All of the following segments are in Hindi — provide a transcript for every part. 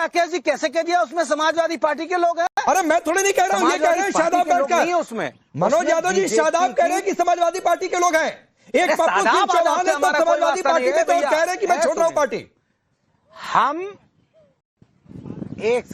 राकेश जी कैसे कह दिया उसमें समाजवादी पार्टी के लोग हैं? अरे मैं थोड़ी नहीं कह रहा हूँ, ये कह रहे हैं शादाब बैठकर। उसमें मनोज यादव जी शादाब कह रहे हैं कि समाजवादी पार्टी के लोग हैं। एक पप्पू सिंह चौहान है तो समाजवादी पार्टी में, तो कह रहे हैं कि मैं छोड़ रहा हूं पार्टी। हम एक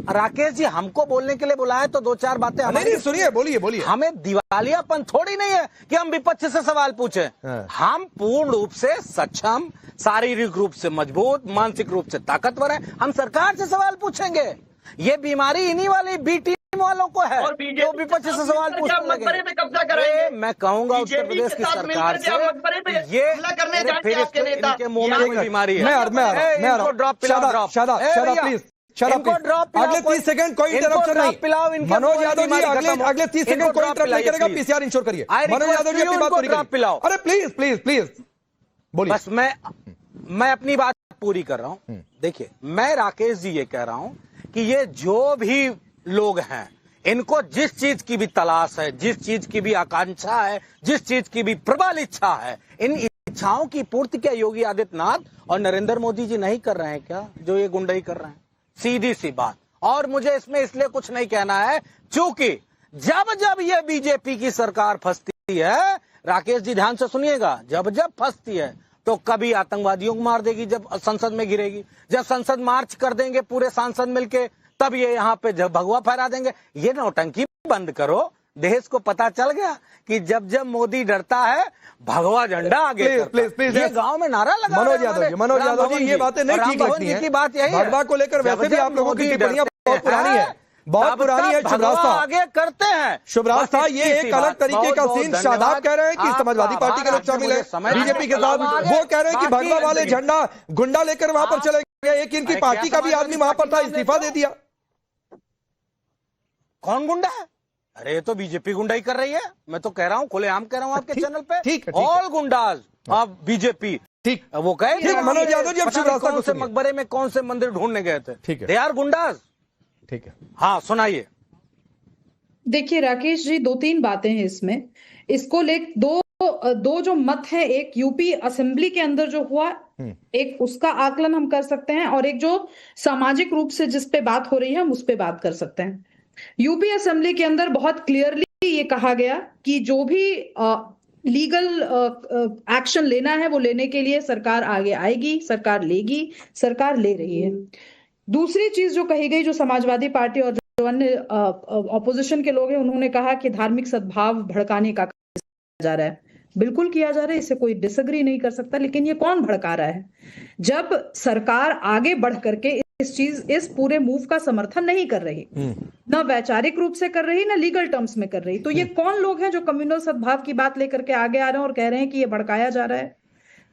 राकेश जी हमको बोलने के लिए बुलाए तो दो चार बातें नहीं, सुनिए, बोलिए बोलिए। हमें दिवालियापन थोड़ी नहीं है कि हम विपक्ष से सवाल पूछे। हम पूर्ण रूप से सक्षम, शारीरिक रूप से मजबूत, मानसिक रूप से ताकतवर है। हम सरकार से सवाल पूछेंगे। ये बीमारी इन्हीं वाली बी टीम वालों को है जो विपक्ष से सवाल पूछने लगे। मैं कहूंगा उत्तर प्रदेश की सरकार से ये फिर इनके मुंह में कोई बीमारी है। मैं शादाब प्लीज, अगले 30 सेकंड कोई इंटरप्शन नहीं। मनोज यादव जी अगले 30 सेकंड कोई इंटरप्ट नहीं करेगा। पीसीआर इंश्योर करिए। मनोज यादव जी अपनी बात पूरी करिए। अरे प्लीज प्लीज प्लीज बोलिए। बस मैं अपनी बात पूरी कर रहा हूं। देखिए, मैं राकेश जी ये कह रहा हूं कि ये जो भी लोग हैं, इनको जिस चीज की भी तलाश है, जिस चीज की भी आकांक्षा है, जिस चीज की भी प्रबल इच्छा है, इन इच्छाओं की पूर्ति क्या योगी आदित्यनाथ और नरेंद्र मोदी जी नहीं कर रहे हैं क्या, जो ये गुंडई कर रहे हैं? सीधी सी बात। और मुझे इसमें इसलिए कुछ नहीं कहना है क्योंकि जब जब ये बीजेपी की सरकार फंसती है, राकेश जी ध्यान से सुनिएगा, जब जब फंसती है तो कभी आतंकवादियों को मार देगी जब संसद में गिरेगी, जब संसद मार्च कर देंगे पूरे सांसद मिलके, तब ये यहाँ पे जब भगवा फहरा देंगे। ये नौटंकी बंद करो। देश को पता चल गया कि जब जब मोदी डरता है भगवा झंडा आगे प्लीज ये गांव में नारा लगा। मनोज यादव जी ये बातें नहीं ठीक लगती हैं। की बात यही है, भगवा को लेकर वैसे भी आप लोगों की टिप्पणियां बहुत पुरानी है, बहुत पुरानी है। शुभराज साहब आगे करते हैं। शुभराज साहब ये एक अलग तरीके का सीन। शादाब कह रहे हैं कि समाजवादी पार्टी के लोग शामिल है बीजेपी के साथ। वो कह रहे हैं कि भगवा वाले झंडा गुंडा लेकर वहां पर चले गए। एक इनकी पार्टी का भी आदमी वहां पर था, इस्तीफा दे दिया। कौन गुंडा है? अरे ये तो बीजेपी गुंडाई कर रही है। मैं तो कह रहा हूँ, खुलेआम कह रहा हूँ आपके चैनल पे। ठीक है, ऑल गुंडाज अब बीजेपी। ठीक, वो कहे मनोज यादव जी अब शिवराज कौन से मकबरे में कौन से मंदिर ढूंढने गए थे? ठीक है, दे आर गुंडाज। ठीक है, हाँ सुनाइए। देखिए राकेश जी, दो तीन बातें हैं इसमें। इसको ले दो जो मत है, एक यूपी असेंबली के अंदर जो हुआ, एक उसका आकलन हम कर सकते हैं, और एक जो सामाजिक रूप से जिस पे बात हो रही है हम उस पे बात कर सकते हैं। यूपी असेंबली के अंदर बहुत क्लियरली ये कहा गया कि जो भी लीगल एक्शन लेना है वो लेने के लिए सरकार आगे आएगी, सरकार लेगी, सरकार ले रही है। दूसरी चीज जो कही गई, जो समाजवादी पार्टी और जो अन्य ऑपोजिशन के लोग हैं, उन्होंने कहा कि धार्मिक सद्भाव भड़काने का काम जा रहा है। बिल्कुल किया जा रहा है, इससे कोई डिसएग्री नहीं कर सकता, लेकिन ये कौन भड़का रहा है? जब सरकार आगे बढ़ करके इस पूरे मूव का समर्थन नहीं कर रही, ना वैचारिक रूप से कर रही, ना लीगल टर्म्स में कर रही, तो ये कौन लोग हैं जो कम्युनल सद्भाव की बात लेकर के आगे आ रहे हैं और कह रहे हैं कि ये भड़काया जा रहा है?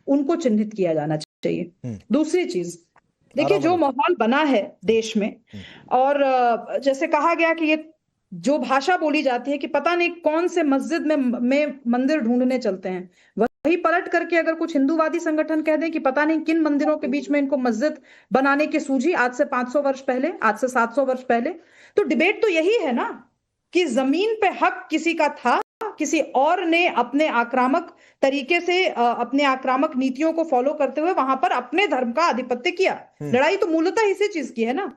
उनको चिन्हित किया जाना चाहिए। दूसरी चीज, देखिए जो माहौल बना है देश में, और जैसे कहा गया कि ये जो भाषा बोली जाती है कि पता नहीं कौन से मस्जिद में मंदिर ढूंढने चलते हैं, वही पलट करके अगर कुछ हिंदूवादी संगठन कह दें कि पता नहीं किन मंदिरों के बीच में इनको मस्जिद बनाने की सूझी आज से 500 वर्ष पहले, आज से 700 वर्ष पहले, तो डिबेट तो यही है ना कि जमीन पे हक किसी का था, किसी और ने अपने आक्रामक तरीके से, अपने आक्रामक नीतियों को फॉलो करते हुए वहां पर अपने धर्म का आधिपत्य किया। लड़ाई तो मूलतः इसी चीज की है ना।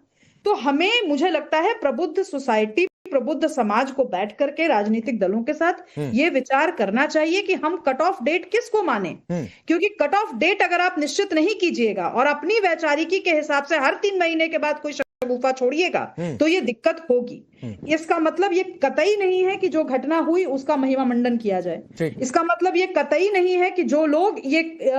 तो हमें, मुझे लगता है, प्रबुद्ध सोसाइटी, प्रबुद्ध समाज को बैठ करके राजनीतिक दलों के साथ ये विचार करना चाहिए कि हम कट ऑफ डेट किसको माने, क्योंकि कट ऑफ डेट अगर आप निश्चित नहीं कीजिएगा और अपनी वैचारिकी के हिसाब से हर 3 महीने के बाद कोई शगुफा छोड़िएगा तो ये दिक्कत होगी। इसका मतलब ये कतई नहीं है कि जो घटना हुई उसका महिमा मंडन किया जाए। इसका मतलब ये कतई नहीं है कि जो लोग ये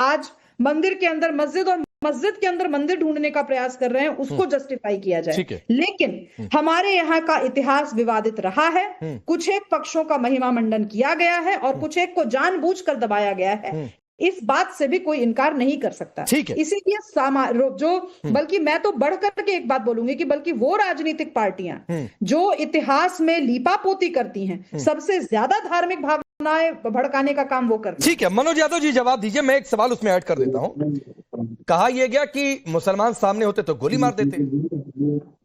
आज मंदिर के अंदर मस्जिद और मस्जिद के अंदर मंदिर ढूंढने का प्रयास कर रहे हैं उसको जस्टिफाई किया जाए। लेकिन हमारे यहाँ का इतिहास विवादित रहा है। कुछ एक पक्षों का महिमा मंडन किया गया है और कुछ एक को जानबूझकर दबाया गया है। इस बात से भी कोई इनकार नहीं कर सकता। इसीलिए बल्कि मैं तो बढ़ करके एक बात बोलूंगी कि बल्कि वो राजनीतिक पार्टियां जो इतिहास में लीपापोती करती हैं, सबसे ज्यादा धार्मिक भावनाएं भड़काने का काम वो करती हैं। ठीक है, मनोज यादव जी जवाब दीजिए। मैं एक सवाल उसमें ऐड कर देता हूं। कहा यह गया कि मुसलमान सामने होते तो गोली मार देते,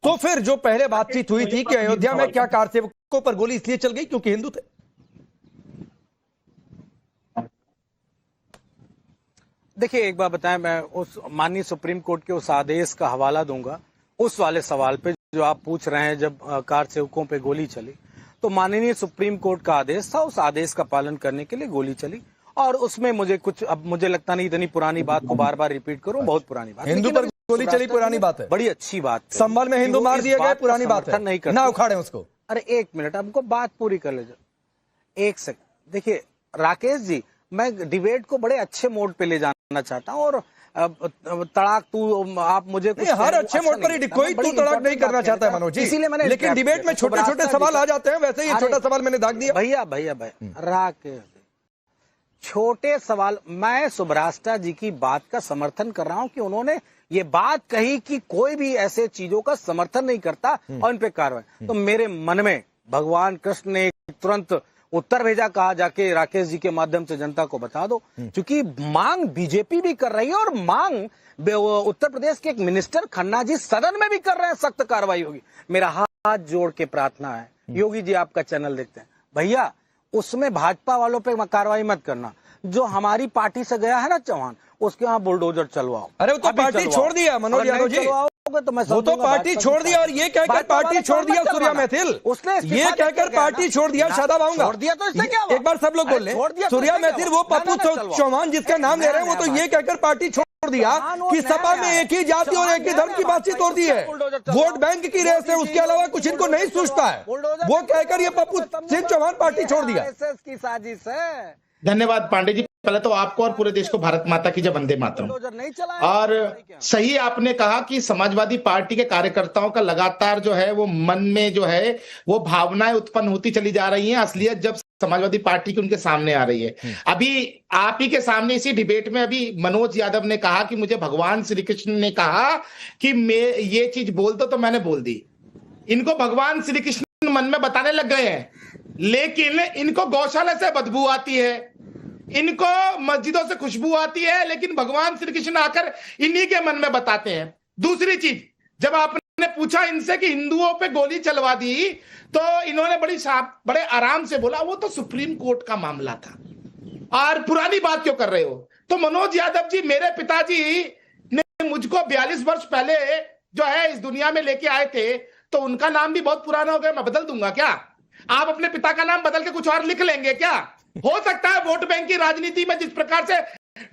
तो फिर जो पहले बातचीत हुई थी कि अयोध्या में क्या कारसेवकों पर गोली इसलिए चल गई क्योंकि हिंदू थे? देखिए, एक बात बताएं, मैं उस माननीय सुप्रीम कोर्ट के उस आदेश का हवाला दूंगा। उस वाले सवाल पे जो आप पूछ रहे हैं, जब कार सेवकों पे गोली चली तो माननीय सुप्रीम कोर्ट का आदेश था, उस आदेश का पालन करने के लिए गोली चली। और उसमें मुझे कुछ, अब मुझे लगता नहीं इतनी पुरानी बात को बार बार रिपीट करूं, बहुत पुरानी बात। हिंदू पर गोली चली पुरानी बात है, बड़ी अच्छी बात है। संभल में हिंदू मार दिए गए पुरानी बात है, नहीं कर ना उखाड़े उसको। अरे एक मिनट, हमको बात पूरी कर ले, एक सेकंड। देखिए राकेश जी, मैं डिबेट को बड़े अच्छे मोड पे ले जाना चाहता हूँ, और तड़ाक तू आप मुझे कुछ हर अच्छे मोड पर कोई तू तड़ाक नहीं करना चाहता है मनोज जी, इसीलिए मैंने, लेकिन डिबेट में छोटे छोटे सवाल आ जाते हैं, वैसे ही छोटा सवाल मैंने दाग दिया। भैया राकेश, छोटे सवाल, मैं सुब्रास्टा जी की बात का समर्थन कर रहा हूं कि उन्होंने ये बात कही कि कोई भी ऐसे चीजों का समर्थन नहीं करता और इन पे कार्रवाई। तो मेरे मन में भगवान कृष्ण ने तुरंत उत्तर भेजा, कहा जाके राकेश जी के माध्यम से जनता को बता दो, क्योंकि मांग बीजेपी भी कर रही है और मांग उत्तर प्रदेश के एक मिनिस्टर खन्ना जी सदन में भी कर रहे हैं, सख्त कार्रवाई होगी। मेरा हाथ जोड़ के प्रार्थना है, योगी जी आपका चैनल देखते हैं भैया, उसमें भाजपा वालों पे कार्रवाई मत करना। जो हमारी पार्टी से गया है ना चौहान, उसके यहाँ बुलडोजर चलवाओ। अरे वो तो पार्टी छोड़ दिया मनोज यादव जी, तो मैं वो तो पार्टी छोड़ दिया, और ये कहकर पार्टी छोड़ दिया सूर्या मैथिल, उसने ये कहकर पार्टी छोड़ दिया। शादाब आऊंगा, तो इससे क्या हुआ? एक बार सब लोग बोल रहे सूर्या मैथिल, वो पप्पू चौहान जिसका नाम ले रहे हैं, वो तो ये कहकर पार्टी छोड़ दिया कि सपा में एक ही जाति और एक ही धर्म की बातचीत होती है, वोट बैंक की रेस है, उसके अलावा कुछ इनको नहीं सोचता है, वो कहकर ये पप्पू सिंह चौहान पार्टी छोड़ दिया। की साजिश है। धन्यवाद पांडे जी, पहले तो आपको और पूरे देश को भारत माता की जय, वंदे मातरम। और सही आपने कहा कि समाजवादी पार्टी के कार्यकर्ताओं का लगातार जो है वो मन में जो है वो भावनाएं उत्पन्न होती चली जा रही हैं, असलियत जब समाजवादी पार्टी की उनके सामने आ रही है। अभी आप ही के सामने इसी डिबेट में अभी मनोज यादव ने कहा कि मुझे भगवान श्री कृष्ण ने कहा कि मैं ये चीज बोल दो, तो मैंने बोल दी। इनको भगवान श्री कृष्ण मन में बताने लग गए हैं, लेकिन इनको गौशाला से बदबू आती है, इनको मस्जिदों से खुशबू आती है, लेकिन भगवान श्री कृष्ण आकर इन्हीं के मन में बताते हैं। दूसरी चीज, जब आपने पूछा इनसे कि हिंदुओं पे गोली चलवा दी, तो इन्होंने बड़े आराम से बोला वो तो सुप्रीम कोर्ट का मामला था, और पुरानी बात क्यों कर रहे हो? तो मनोज यादव जी, मेरे पिताजी ने मुझको 42 वर्ष पहले जो है इस दुनिया में लेके आए थे, तो उनका नाम भी बहुत पुराना हो गया, मैं बदल दूंगा क्या? आप अपने पिता का नाम बदल के कुछ और लिख लेंगे क्या? हो सकता है वोट बैंक की राजनीति में जिस प्रकार से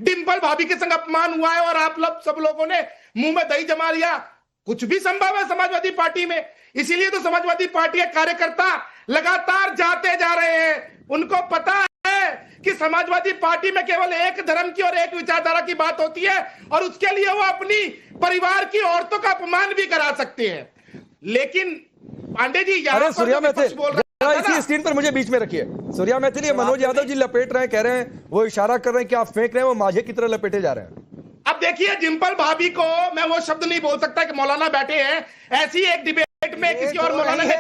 डिंपल भाभी के संग अपमान हुआ है और आप सब लोगों ने मुंह में दही जमा लिया, कुछ भी संभव है समाजवादी पार्टी में। इसीलिए तो समाजवादी पार्टी के कार्यकर्ता लगातार जाते जा रहे हैं। उनको पता है कि समाजवादी पार्टी में केवल एक धर्म की और एक विचारधारा की बात होती है, और उसके लिए वो अपनी परिवार की औरतों का अपमान भी करा सकते हैं। लेकिन पांडे जी, अरे सूर्या मैथिल इसी स्क्रीन पर मुझे बीच में रखिए। सूर्या मैथिल, ये मनोज यादव जी लपेट रहे हैं, कह रहे हैं, वो इशारा कर रहे हैं कि आप फेंक रहे हैं, वो माझे की तरह लपेटे जा रहे हैं। अब देखिए, डिंपल भाभी को मैं वो शब्द नहीं बोल सकता कि मौलाना बैठे हैं, ऐसी एक डिबेट में किसी और मौलाना ने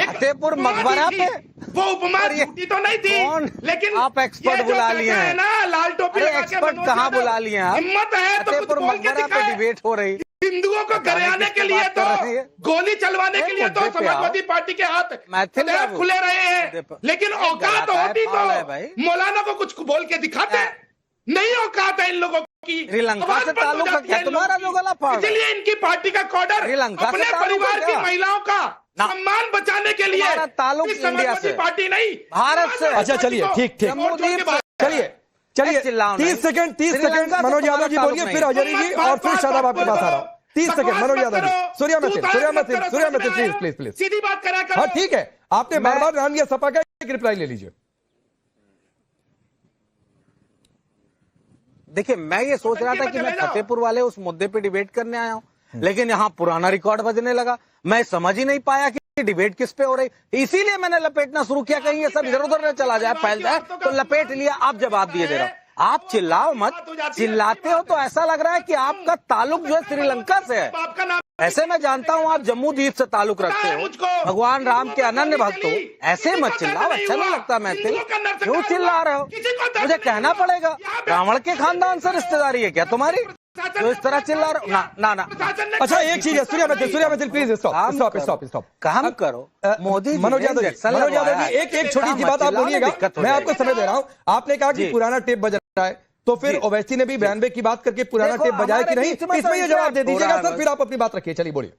फतेहपुर मकबरा पे वो उपमा झूठी तो नहीं थी, लेकिन आप एक्सपर्ट बुला लिए हैं ना, लाल टोपी लगा के एक्सपर्ट कहाँ बुला लिए हैं? हिम्मत है तो कुछ बोल के दिखाए। डिबेट हो रही, हिंदुओं को घरेने के लिए तो गोली चलवाने के लिए तो समाजवादी पार्टी के हाथ खुले रहे हैं, लेकिन औकात होती तो मौलाना को कुछ बोल के दिखाते। नहीं औकात है इन लोगों की। श्रीलंका से ताल्लुक है तुम्हारा जो गला फाड़, इसलिए इनकी पार्टी का कॉर्डर अपने परिवार की महिलाओं का सम्मान बचाने के लिए ताल्लुक समाजवादी पार्टी नहीं, भारत से। अच्छा चलिए, ठीक चलिए 30 सेकंड मनोज यादव जी बोलिए, फिर हजारी जी, और फिर शादाब आपके पास आ रहा हूं। 30 सेकंड मनोज यादव जी। सूर्या मैथिल प्लीज सीधी बात करा करो। हाँ ठीक है, आपने बार बार नाम लिया सपा का, एक रिप्लाई ले लीजिए। देखिए, मैं ये सोच रहा था कि मैं फतेहपुर वाले उस मुद्दे पे डिबेट करने आया हूं, लेकिन यहाँ पुराना रिकॉर्ड बजने लगा। मैं समझ ही नहीं पाया कि डिबेट किस पे हो रही, इसीलिए मैंने लपेटना शुरू किया, कहीं ये सब इधर उधर न चला जाए, फैल जाए, तो लपेट लिया। आप जवाब दिए दे रहा हूं, आप चिल्लाओ मत, चिल्लाते हो तो ऐसा लग रहा है कि आपका ताल्लुक जो है श्रीलंका से है। ऐसे मैं जानता हूँ आप जम्मू द्वीप से ताल्लुक रखते हो, भगवान राम के अनन्य भक्त हो, ऐसे मत चिल्लाओ, अच्छा नहीं लगता। मैं क्यों चिल्ला रहे हो? मुझे कहना पड़ेगा, रावण के खानदान से रिश्तेदारी है क्या तुम्हारी, तो इस तरह चिल्ला रहे हो? ना। अच्छा एक चीज है, सूर्या मैथिल प्लीज स्टॉप काम करो। मोदी मनोज यादव जी, एक छोटी सी बात आप बोलिएगा, मैं आपको समय दे रहा हूँ। आपने कहा कि पुराना टेप बज रहा है, तो फिर ओवैसी ने भी 92 की बात करके पुराना टेप बजाया कि नहीं, इसमें ये जवाब दे दीजिएगा सर, फिर आप अपनी बात रखिए। चलिए बोलिए।